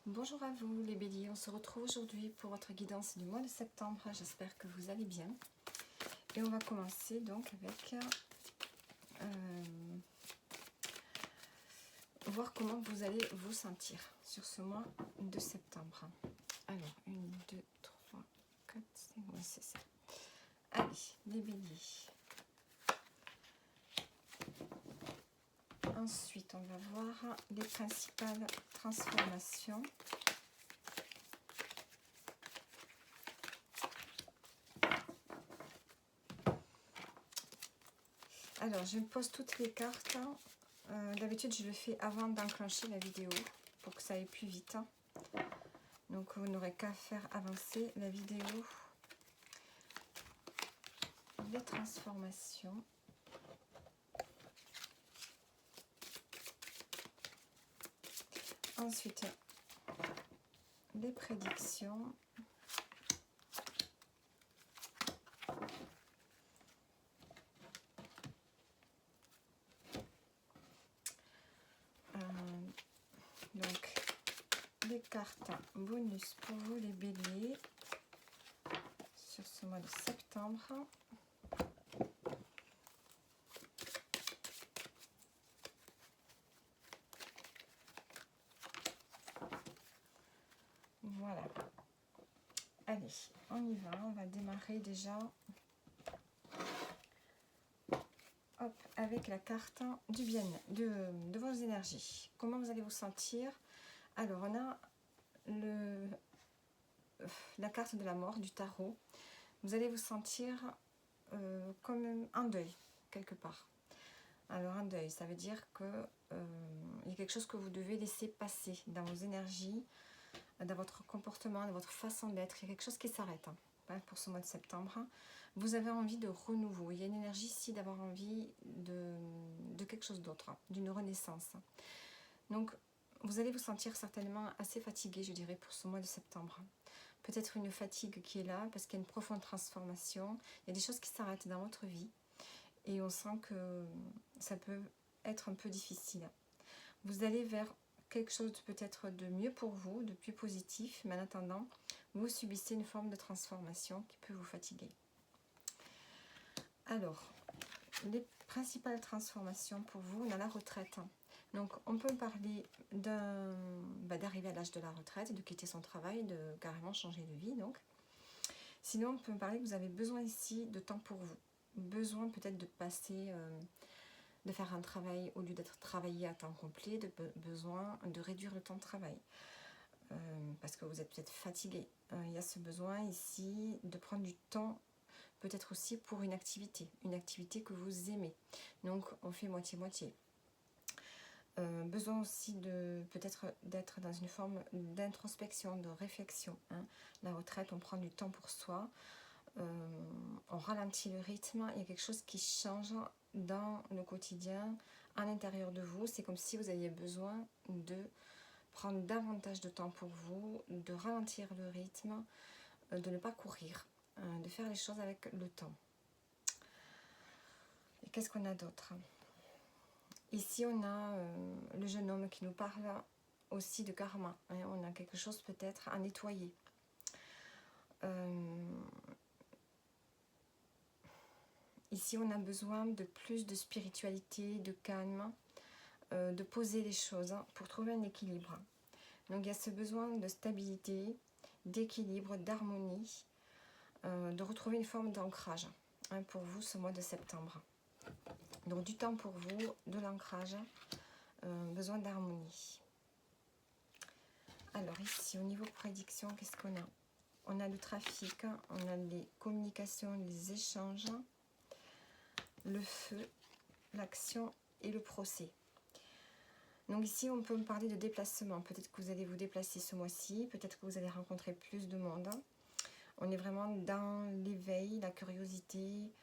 Bonjour à vous les béliers, on se retrouve aujourd'hui pour votre guidance du mois de septembre. J'espère que vous allez bien. Et on va commencer donc avec voir comment vous allez vous sentir sur ce mois de septembre. Alors, 1, 2, 3, 4, 5, ouais, c'est ça. Allez, les béliers. Ensuite, on va voir les principales transformations. Alors, je pose toutes les cartes. D'habitude, je le fais avant d'enclencher la vidéo pour que ça aille plus vite. Donc, vous n'aurez qu'à faire avancer la vidéo. Les transformations. Ensuite, les prédictions. Donc, les cartes bonus pour vous les béliers sur ce mois de septembre. Voilà. Allez, on y va. On va démarrer déjà avec la carte du bien, de vos énergies. Comment vous allez vous sentir? Alors, on a la carte de la mort du tarot. Vous allez vous sentir comme en deuil, quelque part. Alors, un deuil, ça veut dire que il y a quelque chose que vous devez laisser passer dans vos énergies, dans votre comportement, dans votre façon d'être. Il y a quelque chose qui s'arrête pour ce mois de septembre. Vous avez envie de renouveau. Il y a une énergie ici d'avoir envie de quelque chose d'autre, d'une renaissance. Donc, vous allez vous sentir certainement assez fatigué, je dirais, pour ce mois de septembre. Peut-être une fatigue qui est là parce qu'il y a une profonde transformation. Il y a des choses qui s'arrêtent dans votre vie et on sent que ça peut être un peu difficile. Vous allez vers quelque chose peut-être de mieux pour vous, de plus positif, mais en attendant, vous subissez une forme de transformation qui peut vous fatiguer. Alors, les principales transformations pour vous, on a la retraite. Donc, on peut parler d'arriver à l'âge de la retraite, de quitter son travail, de carrément changer de vie. Donc, sinon, on peut parler que vous avez besoin ici de temps pour vous. Besoin peut-être de passer, de faire un travail au lieu d'être travaillé à temps complet, besoin de réduire le temps de travail. Parce que vous êtes peut-être fatigué. Il y a ce besoin ici de prendre du temps peut-être aussi pour une activité que vous aimez. Donc, on fait moitié-moitié. Besoin aussi de peut-être d'être dans une forme d'introspection, de réflexion. La retraite, on prend du temps pour soi, on ralentit le rythme, il y a quelque chose qui change dans le quotidien, à l'intérieur de vous. C'est comme si vous aviez besoin de prendre davantage de temps pour vous, de ralentir le rythme, de ne pas courir, de faire les choses avec le temps. Et qu'est-ce qu'on a d'autre ? Ici, on a le jeune homme qui nous parle aussi de karma. On a quelque chose peut-être à nettoyer. Ici, on a besoin de plus de spiritualité, de calme, de poser les choses pour trouver un équilibre. Donc, il y a ce besoin de stabilité, d'équilibre, d'harmonie, de retrouver une forme d'ancrage pour vous ce mois de septembre. Donc, du temps pour vous, de l'ancrage, besoin d'harmonie. Alors ici, au niveau prédiction, qu'est-ce qu'on a? On a le trafic, on a les communications, les échanges, le feu, l'action et le procès. Donc ici, on peut me parler de déplacement. Peut-être que vous allez vous déplacer ce mois-ci, peut-être que vous allez rencontrer plus de monde. On est vraiment dans l'éveil, la curiosité.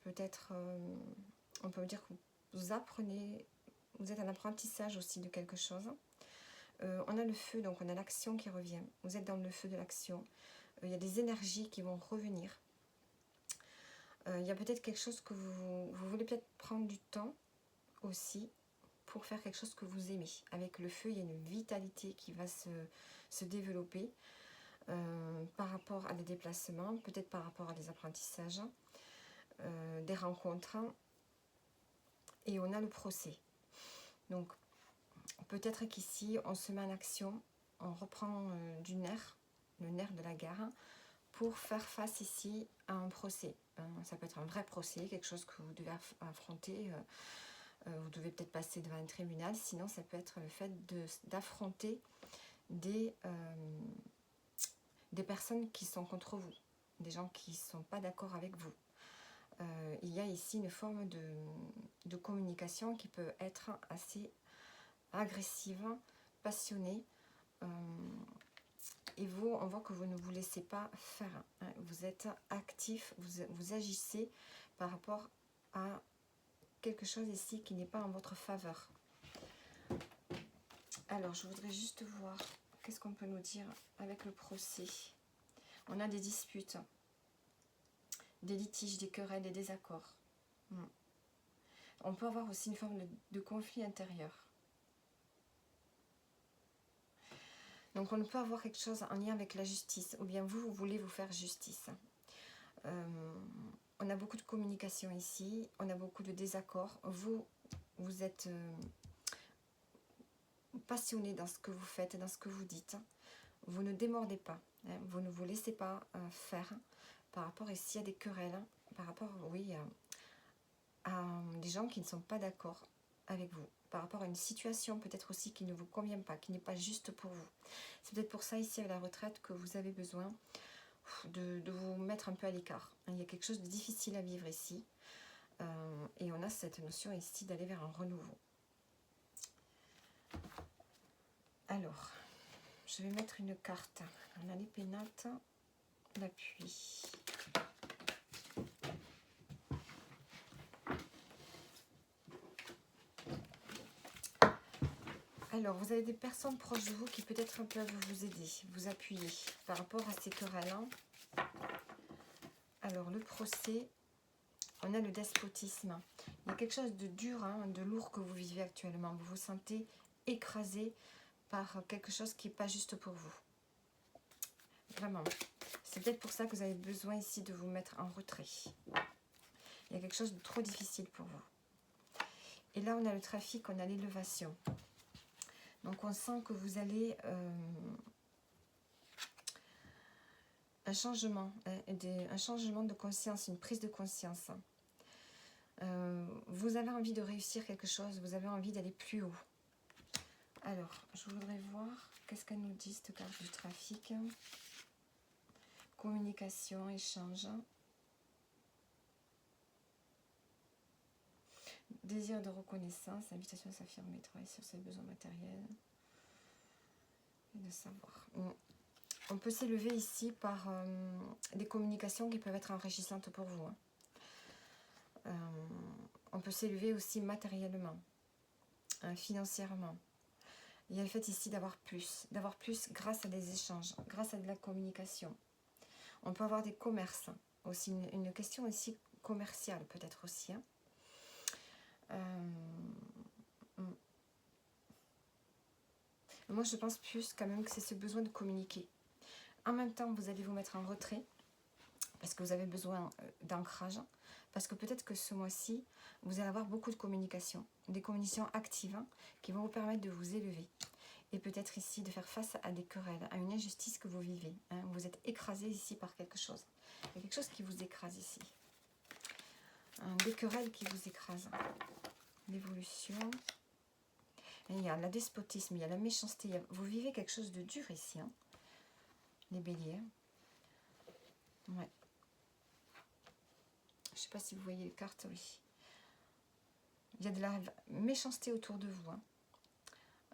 Peut-être, on peut dire que vous apprenez, vous êtes en apprentissage aussi de quelque chose. On a le feu, donc on a l'action qui revient. Vous êtes dans le feu de l'action. Il y a des énergies qui vont revenir. Il y a peut-être quelque chose que vous voulez peut-être prendre du temps aussi pour faire quelque chose que vous aimez. Avec le feu, il y a une vitalité qui va se développer par rapport à des déplacements, peut-être par rapport à des apprentissages, des rencontres. Et on a le procès. Donc, peut-être qu'ici, on se met en action, on reprend du nerf, le nerf de la guerre, pour faire face ici à un procès. Ça peut être un vrai procès, quelque chose que vous devez affronter. Vous devez peut-être passer devant un tribunal. Sinon, ça peut être le fait d'affronter des personnes qui sont contre vous, des gens qui ne sont pas d'accord avec vous. Il y a ici une forme de communication qui peut être assez agressive, passionnée. Et vous, on voit que vous ne vous laissez pas faire. Hein. Vous êtes actif, vous agissez par rapport à quelque chose ici qui n'est pas en votre faveur. Alors, je voudrais juste voir qu'est-ce qu'on peut nous dire avec le procès. On a des disputes, des litiges, des querelles, des désaccords. On peut avoir aussi une forme de conflit intérieur. Donc on peut avoir quelque chose en lien avec la justice, ou bien vous voulez vous faire justice. On a beaucoup de communication ici, on a beaucoup de désaccords. Vous êtes passionné dans ce que vous faites, dans ce que vous dites. Vous ne démordez pas, hein, vous ne vous laissez pas faire par rapport ici à des querelles, par rapport, oui, à des gens qui ne sont pas d'accord avec vous, par rapport à une situation peut-être aussi qui ne vous convient pas, qui n'est pas juste pour vous. C'est peut-être pour ça ici à la retraite que vous avez besoin de vous mettre un peu à l'écart. Il y a quelque chose de difficile à vivre ici. Et on a cette notion ici d'aller vers un renouveau. Alors, je vais mettre une carte. On a les pénates, l'appui. Alors, vous avez des personnes proches de vous qui peut-être peuvent vous aider, vous appuyer par rapport à ces querelles. Alors, le procès, on a le despotisme. Il y a quelque chose de dur, hein, de lourd que vous vivez actuellement. Vous vous sentez écrasé par quelque chose qui n'est pas juste pour vous. Vraiment. C'est peut-être pour ça que vous avez besoin ici de vous mettre en retrait. Il y a quelque chose de trop difficile pour vous. Et là, on a le trafic, on a l'élévation. Donc, on sent que vous allez... un changement de conscience, une prise de conscience. Vous avez envie de réussir quelque chose, vous avez envie d'aller plus haut. Alors, je voudrais voir qu'est-ce qu'elle nous dit, cette carte du trafic. Communication, échange. Désir de reconnaissance, invitation à s'affirmer, travailler sur ses besoins matériels. Et de savoir. On peut s'élever ici par des communications qui peuvent être enrichissantes pour vous. On peut s'élever aussi matériellement, financièrement. Il y a le fait ici d'avoir plus grâce à des échanges, grâce à de la communication. On peut avoir des commerces, aussi une question ici commerciale peut-être aussi. Moi je pense plus quand même que c'est ce besoin de communiquer. En même temps vous allez vous mettre en retrait, parce que vous avez besoin d'ancrage, parce que peut-être que ce mois-ci, vous allez avoir beaucoup de communication, des communications actives qui vont vous permettre de vous élever. Et peut-être ici de faire face à des querelles, à une injustice que vous vivez. Vous êtes écrasé ici par quelque chose. Il y a quelque chose qui vous écrase ici. Des querelles qui vous écrasent. L'évolution. Il y a le despotisme, il y a la méchanceté. Vous vivez quelque chose de dur ici. Les béliers. Ouais. Je ne sais pas si vous voyez les cartes, oui. Il y a de la méchanceté autour de vous.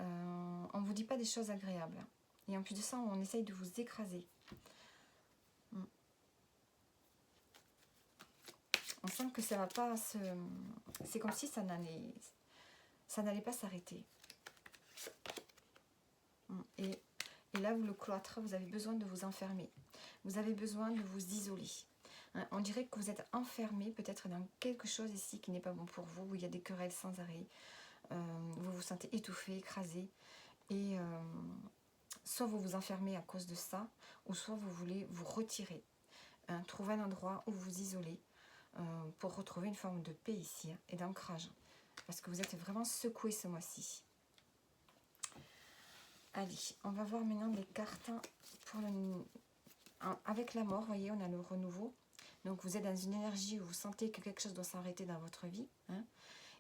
On ne vous dit pas des choses agréables. Et en plus de ça, on essaye de vous écraser. On sent que ça ne va pas se... C'est comme si ça n'allait pas s'arrêter. Et là, vous, le cloître, vous avez besoin de vous enfermer. Vous avez besoin de vous isoler. On dirait que vous êtes enfermé peut-être dans quelque chose ici qui n'est pas bon pour vous, où il y a des querelles sans arrêt. vous vous sentez étouffé, écrasé, et soit vous vous enfermez à cause de ça, ou soit vous voulez vous retirer, trouver un endroit où vous isoler, pour retrouver une forme de paix ici, hein, et d'ancrage, parce que vous êtes vraiment secoué ce mois-ci. Allez, on va voir maintenant les cartes pour avec la mort. Vous voyez, on a le renouveau. Donc vous êtes dans une énergie où vous sentez que quelque chose doit s'arrêter dans votre vie, hein,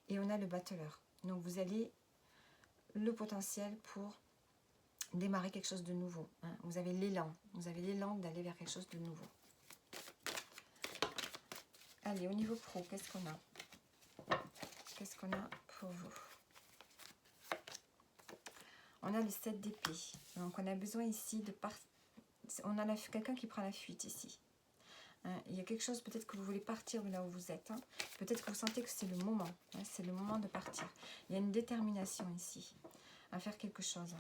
et on a le battleur. Donc vous avez le potentiel pour démarrer quelque chose de nouveau, hein. Vous avez l'élan d'aller vers quelque chose de nouveau. Allez, au niveau pro, qu'est-ce qu'on a? Qu'est-ce qu'on a pour vous? On a le 7 d'épée. Donc on a besoin ici de partir. On a quelqu'un qui prend la fuite ici. Hein, il y a quelque chose, peut-être que vous voulez partir de là où vous êtes. Hein. Peut-être que vous sentez que c'est le moment. Hein, c'est le moment de partir. Il y a une détermination ici à faire quelque chose.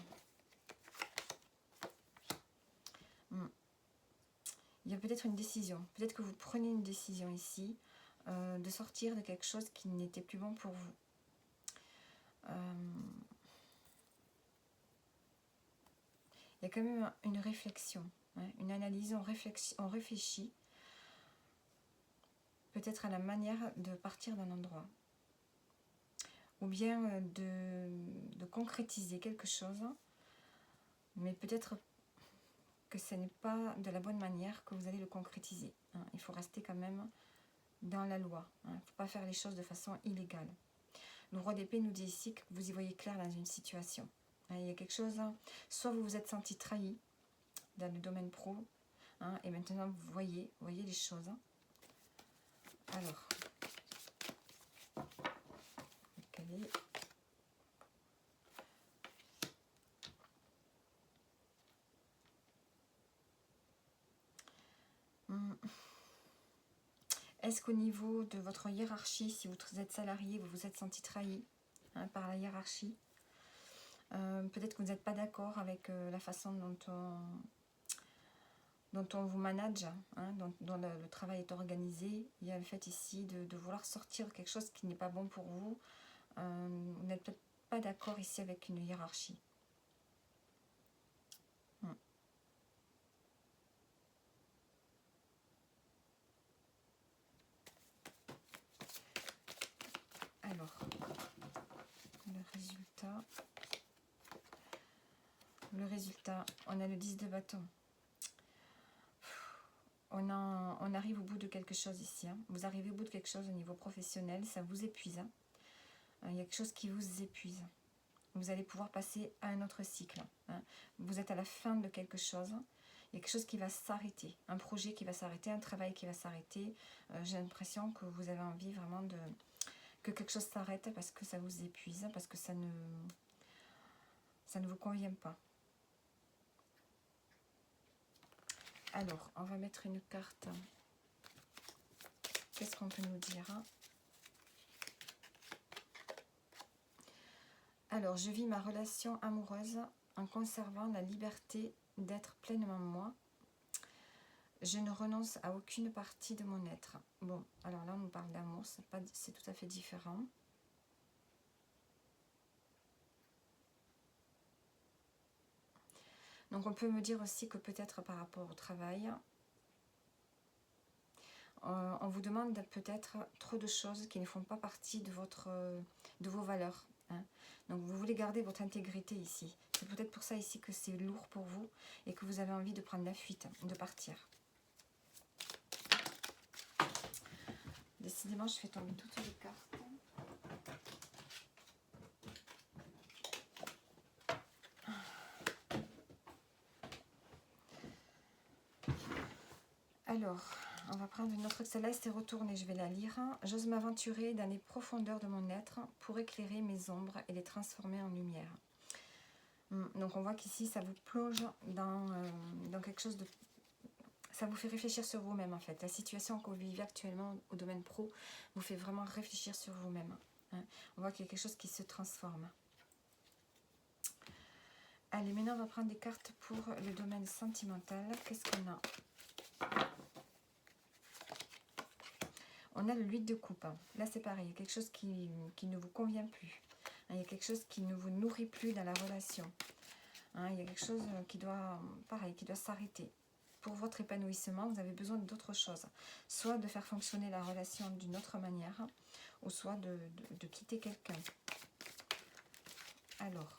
Il y a peut-être une décision. Peut-être que vous prenez une décision ici de sortir de quelque chose qui n'était plus bon pour vous. Il y a quand même une réflexion, hein, une analyse, on réfléchit peut-être à la manière de partir d'un endroit. Ou bien de concrétiser quelque chose, mais peut-être que ce n'est pas de la bonne manière que vous allez le concrétiser. Hein. Il faut rester quand même dans la loi. Hein. Il ne faut pas faire les choses de façon illégale. Le roi d'épée nous dit ici que vous y voyez clair dans une situation. Hein, il y a quelque chose, hein, soit vous vous êtes senti trahi dans le domaine pro, hein, et maintenant vous voyez les choses. Hein. Alors, quel est... Est-ce qu'au niveau de votre hiérarchie, si vous êtes salarié, vous vous êtes senti trahi, hein, par la hiérarchie, peut-être que vous n'êtes pas d'accord avec la façon dont on vous manage, hein, dont le travail est organisé. Il y a le fait ici de vouloir sortir quelque chose qui n'est pas bon pour vous. Vous n'êtes peut-être pas d'accord ici avec une hiérarchie. Alors, le résultat, on a le 10 de bâton. On arrive au bout de quelque chose ici. Hein. Vous arrivez au bout de quelque chose au niveau professionnel, ça vous épuise. Hein. Il y a quelque chose qui vous épuise. Vous allez pouvoir passer à un autre cycle. Hein. Vous êtes à la fin de quelque chose. Il y a quelque chose qui va s'arrêter. Un projet qui va s'arrêter, un travail qui va s'arrêter. J'ai l'impression que vous avez envie vraiment que quelque chose s'arrête parce que ça vous épuise, parce que ça ne vous convient pas. Alors, on va mettre une carte. Qu'est-ce qu'on peut nous dire? Alors, je vis ma relation amoureuse en conservant la liberté d'être pleinement moi. Je ne renonce à aucune partie de mon être. Bon, alors là, on nous parle d'amour, c'est tout à fait différent. Donc, on peut me dire aussi que peut-être par rapport au travail, on vous demande peut-être trop de choses qui ne font pas partie de vos valeurs. Hein. Donc, vous voulez garder votre intégrité ici. C'est peut-être pour ça ici que c'est lourd pour vous et que vous avez envie de prendre la fuite, de partir. Décidément, je fais tomber toutes les cartes. Alors, on va prendre une autre. Celle-là, c'est retournée, je vais la lire. J'ose m'aventurer dans les profondeurs de mon être pour éclairer mes ombres et les transformer en lumière. Donc, on voit qu'ici, ça vous plonge dans quelque chose de... Ça vous fait réfléchir sur vous-même, en fait. La situation que vous vivez actuellement au domaine pro vous fait vraiment réfléchir sur vous-même. Hein. On voit qu'il y a quelque chose qui se transforme. Allez, maintenant, on va prendre des cartes pour le domaine sentimental. Qu'est-ce qu'on a ? On a le 8 de coupe. Là, c'est pareil. Il y a quelque chose qui ne vous convient plus. Il y a quelque chose qui ne vous nourrit plus dans la relation. Il y a quelque chose qui doit, pareil, qui doit s'arrêter. Pour votre épanouissement, vous avez besoin d'autre chose. Soit de faire fonctionner la relation d'une autre manière, ou soit de quitter quelqu'un. Alors,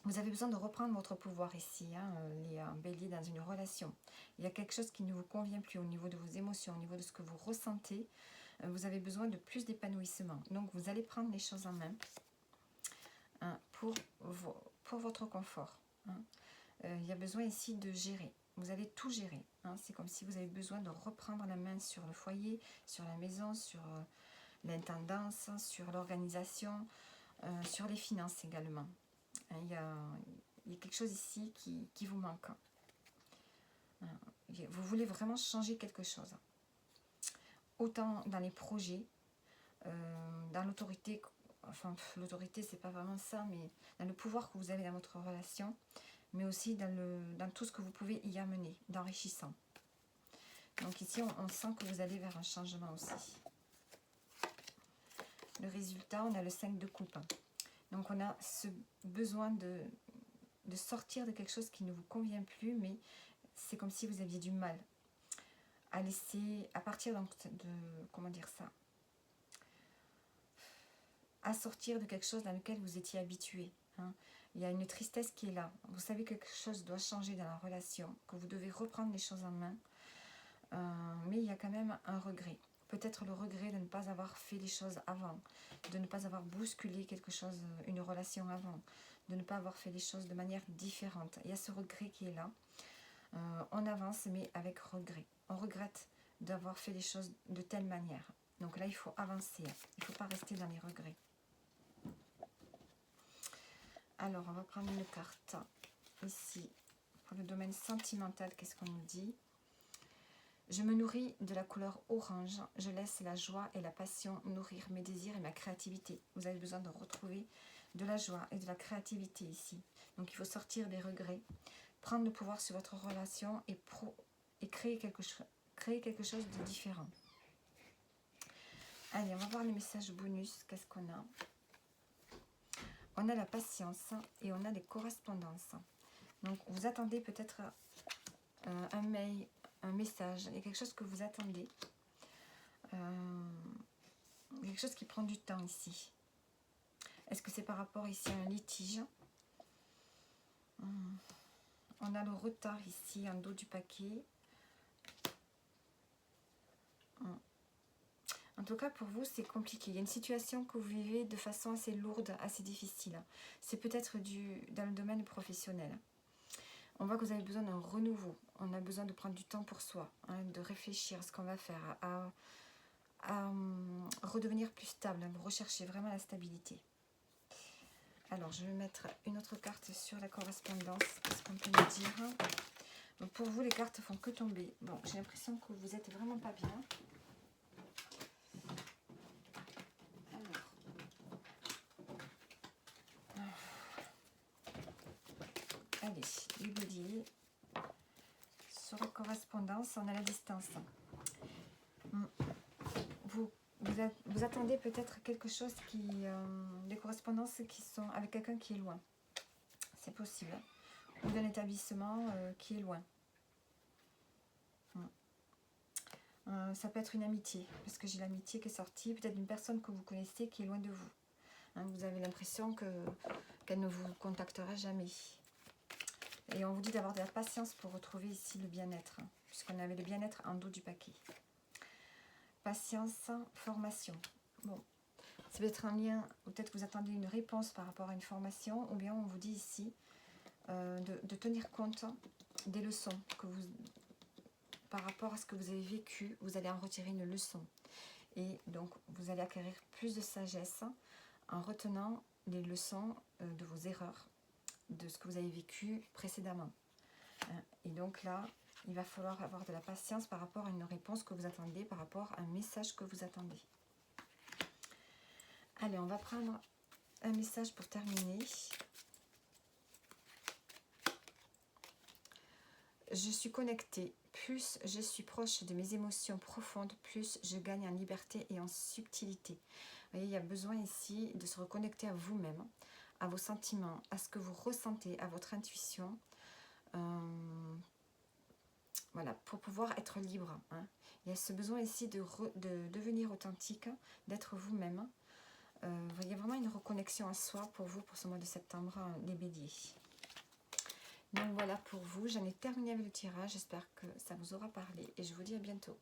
vous avez besoin de reprendre votre pouvoir ici, les béliers, dans une relation. Il y a quelque chose qui ne vous convient plus au niveau de vos émotions, au niveau de ce que vous ressentez. Vous avez besoin de plus d'épanouissement. Donc, vous allez prendre les choses en main pour votre confort. Il y a besoin ici de gérer. Vous allez tout gérer. C'est comme si vous avez besoin de reprendre la main sur le foyer, sur la maison, sur l'intendance, sur l'organisation, sur les finances également. Il y a quelque chose ici qui vous manque. Vous voulez vraiment changer quelque chose. Autant dans les projets, dans l'autorité, enfin l'autorité c'est pas vraiment ça, mais dans le pouvoir que vous avez dans votre relation, mais aussi dans tout ce que vous pouvez y amener, d'enrichissant. Donc ici on sent que vous allez vers un changement aussi. Le résultat, on a le 5 de coupe. Donc on a ce besoin de sortir de quelque chose qui ne vous convient plus, mais c'est comme si vous aviez du mal à laisser, à partir donc comment dire ça, à sortir de quelque chose dans lequel vous étiez habitué. Il y a une tristesse qui est là. Vous savez que quelque chose doit changer dans la relation, que vous devez reprendre les choses en main, mais il y a quand même un regret. Peut-être le regret de ne pas avoir fait les choses avant, de ne pas avoir bousculé quelque chose, une relation avant, de ne pas avoir fait les choses de manière différente. Il y a ce regret qui est là. On avance, mais avec regret. On regrette d'avoir fait les choses de telle manière. Donc là, il faut avancer. Il ne faut pas rester dans les regrets. Alors, on va prendre une carte ici. Pour le domaine sentimental, qu'est-ce qu'on nous dit ? Je me nourris de la couleur orange. Je laisse la joie et la passion nourrir mes désirs et ma créativité. Vous avez besoin de retrouver de la joie et de la créativité ici. Donc, il faut sortir des regrets, prendre le pouvoir sur votre relation et créer quelque chose de différent. Allez, on va voir les messages bonus. Qu'est-ce qu'on a ? On a la patience et on a des correspondances. Donc, vous attendez peut-être un mail, un message. Il y a quelque chose que vous attendez. Quelque chose qui prend du temps ici. Est-ce que c'est par rapport ici à un litige ? On a le retard ici en dos du paquet. En tout cas, pour vous, c'est compliqué. Il y a une situation que vous vivez de façon assez lourde, assez difficile. C'est peut-être dans le domaine professionnel. On voit que vous avez besoin d'un renouveau. On a besoin de prendre du temps pour soi, de réfléchir à ce qu'on va faire, à redevenir plus stable. Vous recherchez vraiment la stabilité. Alors, je vais mettre une autre carte sur la correspondance. Qu'est-ce qu'on peut nous dire ? Donc, pour vous, les cartes font que tomber. Bon, j'ai l'impression que vous êtes vraiment pas bien. Allez, les béliers. Sur la correspondance, on a la distance. Vous attendez peut-être quelque chose des correspondances qui sont avec quelqu'un qui est loin. C'est possible. Ou d'un établissement qui est loin. Ça peut être une amitié, parce que j'ai l'amitié qui est sortie. Peut-être une personne que vous connaissez qui est loin de vous. Vous avez l'impression qu'elle ne vous contactera jamais. Et on vous dit d'avoir de la patience pour retrouver ici le bien-être, puisqu'on avait le bien-être en dos du paquet. Patience, formation. Bon, ça peut être un lien, peut-être vous attendez une réponse par rapport à une formation, ou bien on vous dit ici de tenir compte des leçons que par rapport à ce que vous avez vécu, vous allez en retirer une leçon. Et donc, vous allez acquérir plus de sagesse en retenant les leçons de vos erreurs, de ce que vous avez vécu précédemment. Et donc là, il va falloir avoir de la patience par rapport à une réponse que vous attendez, par rapport à un message que vous attendez. Allez, on va prendre un message pour terminer. Je suis connectée, plus je suis proche de mes émotions profondes, plus je gagne en liberté et en subtilité. Vous voyez, il y a besoin ici de se reconnecter à vous-même, à vos sentiments, à ce que vous ressentez, à votre intuition. Voilà, pour pouvoir être libre. Hein. Il y a ce besoin ici de devenir authentique, d'être vous-même. Vous voyez vraiment une reconnexion à soi pour vous, pour ce mois de septembre, les béliers. Donc voilà pour vous, j'en ai terminé avec le tirage, j'espère que ça vous aura parlé et je vous dis à bientôt.